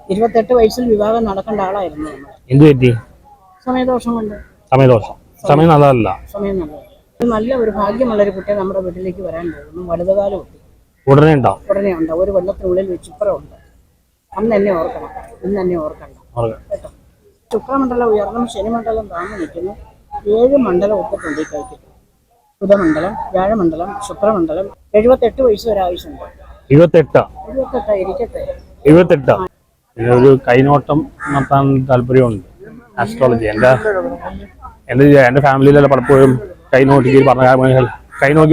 28 വയസ്സിൽ വിവാഹം നടക്കേണ്ട ആളായിരുന്നു നമ്മൾ. എന്ത് പറ്റി? സമയദോഷം കൊണ്ട്. സമയദോഷം. സമയം നല്ലതല്ല. സമയം നല്ലത്. നല്ല ഒരു ഭാഗ്യമുള്ളൊരു കുട്ടിയെ നമ്മുടെ വീട്ടിലേക്ക് വരാൻ പോകുന്നു. വലുതുകാലം കുട്ടി ഉടനെ ഉണ്ടാവും. ഉടനെ ഉണ്ടാവും. ഒരു വെള്ളത്തിനുള്ളിൽ വെച്ചിപ്പുറം ഉണ്ട്. അന്ന് എന്നെ ഓർക്കണം, ഇന്ന് എന്നെ ഓർക്കണ്ട കേട്ടോ. ശുക്രമണ്ഡലം ഉയർന്നും ശനിമണ്ഡലം താഴ്ന്നു നിൽക്കുന്നു. 7 മണ്ഡലം ഒത്തിട്ടുണ്ട് ഈ കൈക്ക്. ബുധമണ്ഡലം, വ്യാഴമണ്ഡലം, ശുക്രമണ്ഡലം. 78 വയസ്സ് വരെ ആവശ്യമുണ്ട്. 28 ഇരിക്കട്ടെ. 78 ഒരു കൈനോട്ടം നടത്താൻ താല്പര്യമുണ്ട്. ആസ്ട്രോളജി എൻ്റെ ഫാമിലിയിലെല്ലാം പലപ്പോഴും കൈ നോക്കി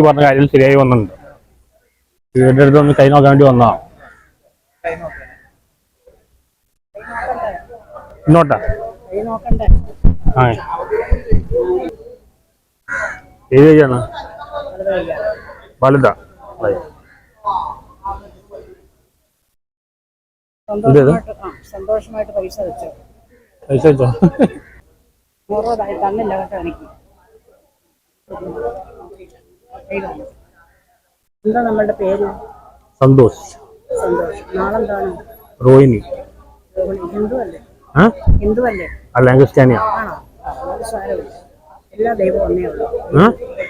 പറഞ്ഞ കാര്യം ശരിയായി വന്നിട്ടുണ്ട്. വീടിൻ്റെ അടുത്തൊന്ന് കൈ നോക്കാൻ വേണ്ടി വന്നതാണ്. ഇന്നോട്ടാ ആ ഏത് കൈയാണ്? വലുതാ. സന്തോഷമായിട്ട് പൈസ വെച്ചോ. തന്നില്ല കേട്ടോ എനിക്ക്. എന്താ നമ്മളുടെ പേര്? സന്തോഷ്. നാളെന്താണ്? റോഹിണി. ഹിന്ദു അല്ലേ? ഹിന്ദു അല്ലേ? അല്ല, ക്രിസ്ത്യാനിയാ. ആണോ? സാരമില്ല. എല്ലാ ദൈവവും ഒന്നേ ഉള്ളൂ.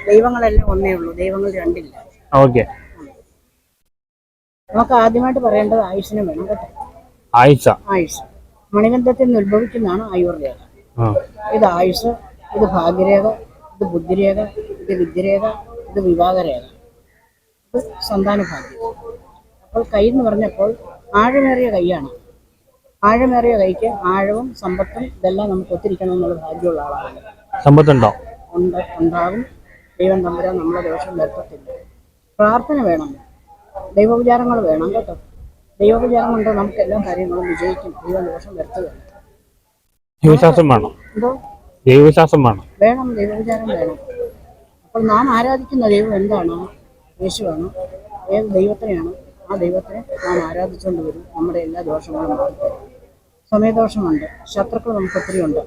ദൈവങ്ങളെല്ലാം ഒന്നേ ഉള്ളൂ. ദൈവങ്ങൾ രണ്ടില്ല. ഓക്കെ. നമുക്ക് ആദ്യമായിട്ട് പറയേണ്ടത് ആയുഷിനെ വേണം കേട്ടോ. ആയുഷ്. മണിബന്ധത്തിൽ നിന്ന് ഉത്ഭവിക്കുന്നതാണ് ആയുർരേഖ. ഇത് ആയുഷ്, ഇത് ഭാഗ്യരേഖ, ഇത് ബുദ്ധിരേഖ, ഇത് വിദ്യരേഖ, ഇത് വിവാഹരേഖ, ഇത് സന്താന ഭാഗ്യം. അപ്പോൾ കൈ എന്ന് പറഞ്ഞപ്പോൾ ആഴമേറിയ കൈയാണ്. ആഴമേറിയ കൈക്ക് ആഴവും സമ്പത്തും ഇതെല്ലാം നമുക്ക് ഒത്തിരിക്കണം എന്നുള്ള ഭാഗ്യമുള്ള ആളാണ്. സമ്പത്തുണ്ടോ? ഉണ്ടാകും. ദൈവം തമ്പുരാൻ നമ്മളെ ദോഷം വരുത്തത്തില്ല. പ്രാർത്ഥന വേണം, ദൈവോപചാരങ്ങൾ വേണം കേട്ടോ. ദൈവോപചാരം കൊണ്ട് നമുക്ക് എല്ലാ കാര്യങ്ങളും വിജയിക്കും. ദൈവം ദോഷം വരുത്തുകയാണ്. ദൈവവിശ്വാസം വേണം. എന്തോ? ദൈവവിശ്വാസം വേണം. ദൈവോപചാരം വേണം. അപ്പോൾ നാം ആരാധിക്കുന്ന ദൈവം എന്താണ്? യേശുവാണ്. ഏത് ദൈവത്തിനെയാണ്? ആ ദൈവത്തിനെ നാം ആരാധിച്ചുകൊണ്ട് വരും. നമ്മുടെ എല്ലാ ദോഷങ്ങളും മാറിത്തരും. സമയദോഷമുണ്ട്. ശത്രുക്കൾ നമുക്ക് ഒത്തിരി ഉണ്ട്.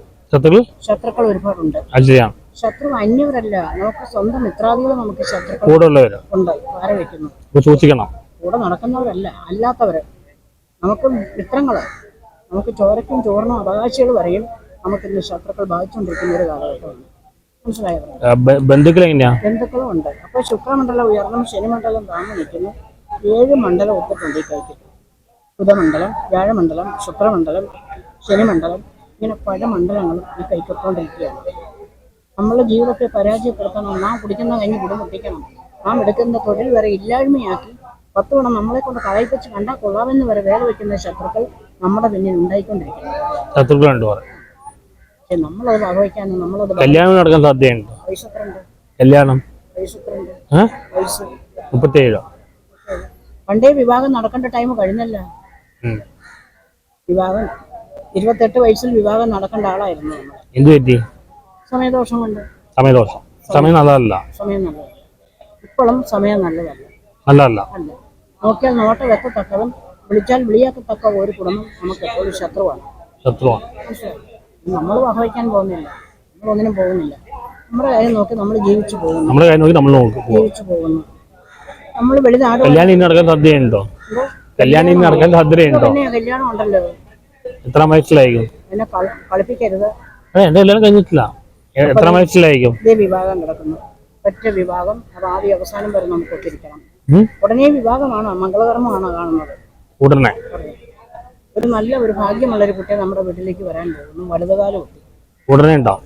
ശത്രുക്കൾ ഒരുപാടുണ്ട്. ശത്രു അന്യവരല്ല, നമുക്ക് സ്വന്തം മിത്രാദികൾ നമുക്ക് ശത്രുക്കൾ ഉണ്ട്. ആരെ വെക്കുന്നു? സൂക്ഷിക്കണം. കൂടെ നടക്കുന്നവരല്ല, അല്ലാത്തവര് നമുക്ക് മിത്രങ്ങള്. നമുക്ക് ചോരക്കും ചോറിനും അവകാശികൾ വരെയും നമുക്കിന്ന് ശത്രുക്കൾ ബാധിച്ചുകൊണ്ടിരിക്കുന്ന ഒരു കാലഘട്ടമാണ്. മനസ്സിലായോ? ബന്ധുക്കളും ഉണ്ട്. അപ്പൊ ശുക്രമണ്ഡലം ഉയർന്നും ശനിമണ്ഡലം താഴ്ന്നു നിൽക്കുന്നു. 7 മണ്ഡലം ഒത്തിട്ടുണ്ട് ഈ കൈക്ക്. ബുധമണ്ഡലം, വ്യാഴമണ്ഡലം, ശുക്രമണ്ഡലം, ശനിമണ്ഡലം, ഇങ്ങനെ പല മണ്ഡലങ്ങളും ഈ കൈക്കൊണ്ടിരിക്കുകയാണ്. നമ്മളുടെ ജീവിതത്തെ പരാജയപ്പെടുത്തണം. നാം കുടിക്കുന്ന കഞ്ഞി കുടുംബിക്കണം. നാം എടുക്കുന്ന തൊഴിൽ വരെ ഇല്ലായ്മയാക്കി 10 ഗുണം നമ്മളെ കൊണ്ട് കളയിപ്പിച്ച് കണ്ടാൽ കൊള്ളാമെന്ന് വരെ വേല വെക്കുന്ന ശത്രുക്കൾ നമ്മുടെ പിന്നിൽ ഉണ്ടായിക്കൊണ്ടിരിക്കുന്നു. പക്ഷെ നമ്മളത് വകവയ്ക്കാനും നമ്മളത് കല്യാണം നടക്കാൻ സാധ്യതയുണ്ട്. വയസ്സ് 37. പണ്ടേ വിവാഹം നടക്കേണ്ട ടൈം കഴിഞ്ഞല്ല. വിവാഹം 28 വയസ്സിൽ വിവാഹം നടക്കേണ്ട ആളായിരുന്നു നമ്മൾ. എന്ത് പറ്റി? സമയദോഷം കൊണ്ട്. സമയം നല്ലതല്ല. ഇപ്പോഴും സമയം നല്ലതല്ല. അല്ല. നോക്കിയാൽ നോട്ടം എത്തത്തക്കതും വിളിച്ചാൽ വിളിയാക്കത്തക്ക ഒരു കുടുംബം നമുക്ക് എപ്പോഴും ശത്രുവാണ്. നമ്മൾ വഹവയ്ക്കാൻ പോകുന്നില്ല, നമ്മളൊന്നിനും പോകുന്നില്ല. നമ്മുടെ കാര്യം നോക്കി നമ്മൾ ജീവിച്ചു പോകുന്നു. നമ്മൾ വെളിനാട് കല്യാണം ഉണ്ടല്ലോ. എത്ര വയസ്സിലായിരിക്കും? എന്നെ കളിപ്പിക്കരുത്. എത്ര വയസ്സിലായിരിക്കും? ഇതേ വിവാഹം കിടക്കുന്നു. ഒറ്റ വിവാഹം. അത് ആദ്യ അവസാനം വരെ നമുക്ക് ഒത്തിരിക്കണം. ഉടനെ വിവാഹമാണ്, മംഗളകർമ്മമാണ് കാണുന്നത്. ഉടനെ ഒരു നല്ല ഒരു ഭാഗ്യമുള്ളൊരു കുട്ടിയെ നമ്മുടെ വീട്ടിലേക്ക് വരാൻ പോകുന്നു. വലുതുകാലം കുട്ടി ഉടനെ ഉണ്ടാവും.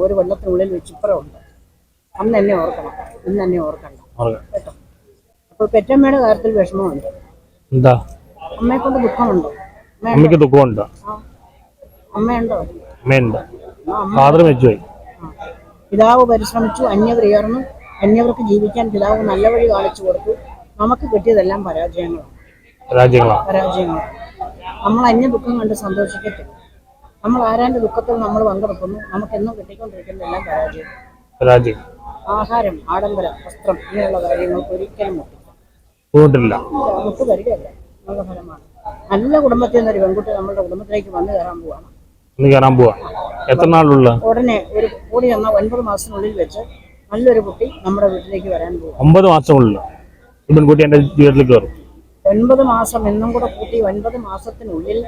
ഒരു വെള്ളത്തിനുള്ളിൽ വെച്ചിപ്പുറം ഉണ്ട്. അന്ന് എന്നെ ഓർക്കണം, ഇന്ന് എന്നെ ഓർക്കണ്ട കേട്ടോ. അപ്പൊ പെറ്റമ്മയുടെ കാര്യത്തിൽ വിഷമമുണ്ട്. എന്താ? അമ്മയെ കൊണ്ട് ദുഃഖമുണ്ടോ? അമ്മയുണ്ടോ? പിതാവ് പരിശ്രമിച്ചു, അന്യവർ ഉയർന്നു. അന്യവർക്ക് ജീവിക്കാൻ പിതാവ് നല്ല വഴി കാണിച്ചു കൊടുത്തു. നമുക്ക് കിട്ടിയതെല്ലാം പരാജയങ്ങളാണ്. നമ്മൾ അന്യ ദുഃഖം കണ്ട് സന്തോഷിക്കട്ടെ. നമ്മൾ ആരാന്റെ ദുഃഖത്തിൽ നമ്മൾ പങ്കെടുക്കുന്നു. നമുക്ക് എന്നും കിട്ടിക്കൊണ്ടിരിക്കുന്ന എല്ലാം പരാജയം. ആഹാരം, ആഡംബരം, വസ്ത്രം, ഇങ്ങനെയുള്ള കാര്യങ്ങൾക്ക് ഒരിക്കലും മുട്ട് വരികയല്ല. നല്ല ഫലമാണ്. നല്ല കുടുംബത്തിൽ നിന്നൊരു പെൺകുട്ടി നമ്മുടെ കുടുംബത്തിലേക്ക് വന്നു കയറാൻ പോവാണ്. എത്ര നാളുള്ള? ഉടനെ ഒരു കൂടി വന്ന 9 മാസത്തിനുള്ളിൽ വെച്ച് നല്ലൊരു കുട്ടി നമ്മുടെ വീട്ടിലേക്ക് വരാൻ പോകും. 9 മാസമുള്ള പെൺകുട്ടി എന്റെ ജീവിതത്തിലേക്ക് വരും. 9 മാസം എന്നും കൂടെ കൂട്ടി 9 മാസത്തിനുള്ളിൽ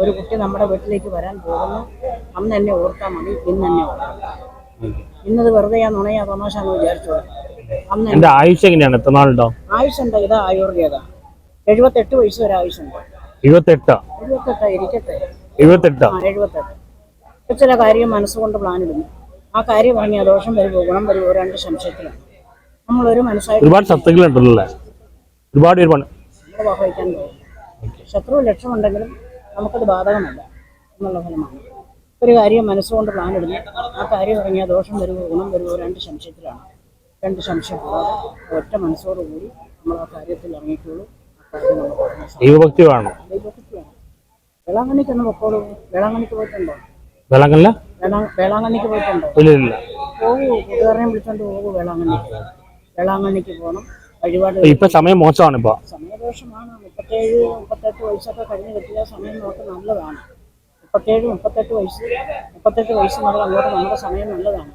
ഒരു കുട്ടി നമ്മുടെ വീട്ടിലേക്ക് വരാൻ പോകുന്നു, അന്ന് എന്നെ ഓർത്താൽ മതി, ഇന്ന് എന്നെ ഓർക്കാം. ഇന്നത് വെറുതെ ആ നുണയാ തമാശ എന്ന് വിചാരിച്ചു അന്ന് എന്റെ ആയുഷ് എങ്ങനെയാണ്? എത്ര നാളുണ്ടോ? ആയുഷുണ്ട്. ഇതാ ആയുർവേദ 78 വയസ്സ് വരെ ആയുഷുണ്ട്. 28 ഇരിക്കട്ടെ. 78 78 ചില കാര്യം മനസ്സുകൊണ്ട് പ്ലാൻ ഇടുന്നു. ആ കാര്യം പറഞ്ഞാൽ ദോഷം വരുമോ ഗുണം വരുമോ രണ്ട് സംശയത്തിലാണ്. നമ്മളൊരു മനസ്സായിട്ട് ഒരുപാട് ശത്രുക്കളുണ്ടല്ലോ അല്ലേ? ഒരുപാട് നമ്മൾ വഹിക്കാൻ പോകും. ശത്രു ലക്ഷ്യമുണ്ടെങ്കിലും നമുക്കത് ബാധകമല്ല എന്നുള്ള ഫലമാണ്. ഒരു കാര്യം മനസ്സുകൊണ്ട് പ്ലാൻ ഇടുന്നു. ആ കാര്യം പറഞ്ഞാൽ ദോഷം വരുമോ ഗുണം വരുമോ രണ്ട് സംശയത്തിലാണ്. രണ്ട് സംശയം കൂടാതെ ഒറ്റ മനസ്സോടുകൂടി നമ്മൾ ആ കാര്യത്തിൽ ഇറങ്ങിയിട്ടുള്ളൂ. ദൈവഭക്തി വേണം. വേളാങ്കണ്ണിക്കൊന്ന് പൊക്കോളൂ. വേളാങ്കണ്ണിക്ക് പോയിട്ടുണ്ടോ? വേളാങ്കണ്ണിക്ക് പോയിട്ടുണ്ടോ? പോകൂ, കൂട്ടുകാരനെ വിളിച്ചോണ്ട് പോകൂ. വേളാങ്കണ്ണിക്ക് പോകണം. വഴിപാട് ഇപ്പൊ സമയം മോശമാണ്. ഇപ്പൊ സമയദോഷമാണ്. 37-38 വയസ്സൊക്കെ കഴിഞ്ഞ് കിട്ടിയ സമയം നമുക്ക് നല്ലതാണ്. 37-38 വയസ്സ് മുതൽ അങ്ങോട്ട് നമ്മുടെ സമയം നല്ലതാണ്.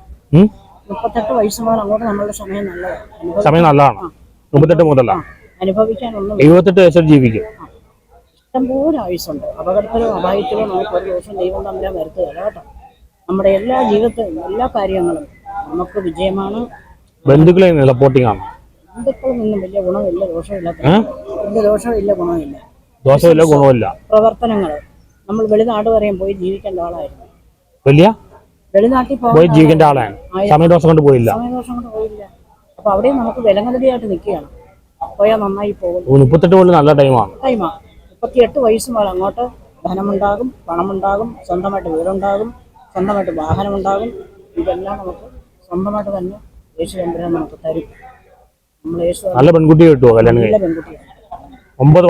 38 വയസ്സ് മുതൽ അങ്ങോട്ട് നമ്മുടെ സമയം നല്ലതാണ്. സമയം നല്ലതാണ്. 38 മുതലാണ് അനുഭവിക്കാനൊന്നും 78 വയസ്സിൽ ജീവിക്കും. ഇഷ്ടംപോലെ ആയുസുണ്ട്. അപകടത്തിലോ അപായത്തിലോ നമുക്ക് ഒരു ദിവസം ദൈവം തമ്മിൽ വരുത്തുകയില്ല കേട്ടോ. നമ്മുടെ എല്ലാ ജീവിതത്തിലും എല്ലാ കാര്യങ്ങളും നമുക്ക് വിജയമാണ്. ബന്ധുക്കളെ സപ്പോർട്ടിംഗ് ആണ്. ബന്ധുക്കളിൽ നിന്നും വലിയ ഗുണമില്ല, ദോഷമില്ല. വലിയ ദോഷമില്ല, ഗുണമില്ല. പ്രവർത്തനങ്ങൾ നമ്മൾ വെളിനാട് വരെയും പോയി ജീവിക്കേണ്ട ആളായിരുന്നു. വെളിനാട്ടിൽ പോയി ജീവിക്കേണ്ട ആളാണ്. സമയദോഷം കൊണ്ട് പോയില്ല. അപ്പൊ അവിടെയും നമുക്ക് വിലങ്ങലിയായിട്ട് നിൽക്കുകയാണ്. പോയാൽ നന്നായി പോകും. 38 കൊണ്ട് നല്ല ടൈമാണ്. 38 വയസ്സ് മുതൽ അങ്ങോട്ട് ധനമുണ്ടാകും, പണമുണ്ടാകും, സ്വന്തമായിട്ട് വീടുണ്ടാകും, സ്വന്തമായിട്ട് വാഹനമുണ്ടാകും. ഇതെല്ലാം നമുക്ക് സ്വന്തമായിട്ട് തന്നെ യേശു തമ്പുരാൻ നമുക്ക് തരും. നമ്മൾ യേശു നല്ല പെൺകുട്ടി കിട്ടുമോ? നല്ല പെൺകുട്ടിയാണ്. 9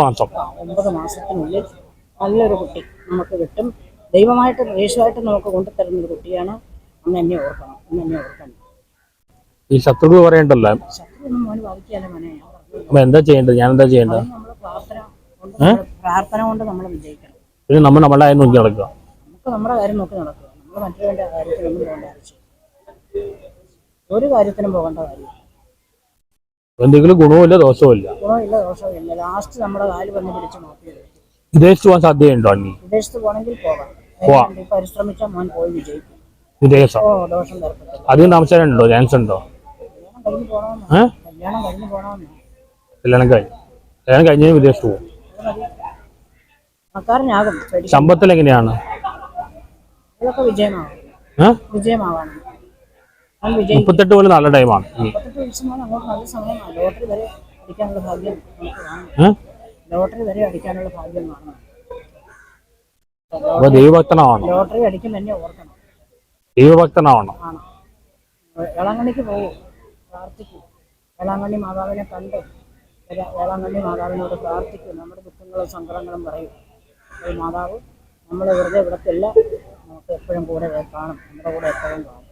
മാസത്തിനുള്ളിൽ നല്ലൊരു കുട്ടി നമുക്ക് കിട്ടും. ദൈവമായിട്ട് യേശുവായിട്ട് നമുക്ക് കൊണ്ടുതരുന്നൊരു കുട്ടിയാണ്. അന്ന് എന്നെ ഓർക്കണം. ഈ ശത്രു പറയണ്ടല്ലോ, ശത്രുവൊന്നും മോന് ബാധിക്കാതെ മോനെ. എന്താ ചെയ്യേണ്ടത്? ഞാൻ എന്താ ചെയ്യേണ്ടത്? പ്രാർത്ഥന കൊണ്ട് നമ്മൾ വിജയിക്കണം. പിന്നെ നമ്മുടെ കാര്യം നോക്കി നടക്കുക. നമുക്ക് നമ്മുടെ കാര്യം നോക്കി നടക്കുക. നമ്മൾ മറ്റൊരു കാര്യത്തിനൊന്നും പോകേണ്ട ആവശ്യം. ഒരു കാര്യത്തിനും പോകേണ്ട കാര്യം. എന്തെങ്കിലും ഗുണവുമില്ല ദോഷവുമില്ല. ലാസ്റ്റ് നമ്മുടെ കാല് വന്ന് പിടിച്ച് മാറ്റി. വിദേശത്ത് പോകാൻ സാധ്യതയുണ്ടോ? വിദേശത്ത് പോകണമെങ്കിൽ പോകാം. പരിശ്രമിച്ചാൽ മോൻ പോയി വിജയിക്കും. വിദേശം ദോഷം തരത്തില്ല. അധികം താമസിക്കാനുണ്ടോ? ചാൻസ് ഉണ്ടോ? കല്യാണം കഴിഞ്ഞ് പോകണമെന്ന്. കല്യാണം കഴിഞ്ഞ് വിദേശത്ത് പോകും. ശമ്പത്തിൽ എങ്ങനെയാണ്? ഇതൊക്കെ വിജയമാവാണ്. 38 പോലെ നല്ല ടൈമാണ്. 38 വയസ്സ് മുതൽ അങ്ങോട്ട് നല്ല സമയമാണ്. ലോട്ടറി വരെ അടിക്കാനുള്ള ഭാഗ്യം നമുക്ക് കാണും. ദൈവഭക്തനാവണം. ലോട്ടറി അടിക്കും എന്നെ ഓർക്കണം. ദൈവഭക്തനാവണം. വേളാങ്കണ്ണിക്ക് പോകും, പ്രാർത്ഥിക്കും. വേളാങ്കണ്ണി മാതാവിനെ കണ്ട് വേളാങ്കണ്ണി മാതാവിനോട് പ്രാർത്ഥിക്കും. നമ്മുടെ ദുഃഖങ്ങളും സങ്കടങ്ങളും പറയും. മാതാവ് നമ്മളെ വെറുതെ വിടത്തില്ല. നമുക്ക് എപ്പോഴും കൂടെ കാണും. നമ്മുടെ കൂടെ എപ്പോഴും കാണും.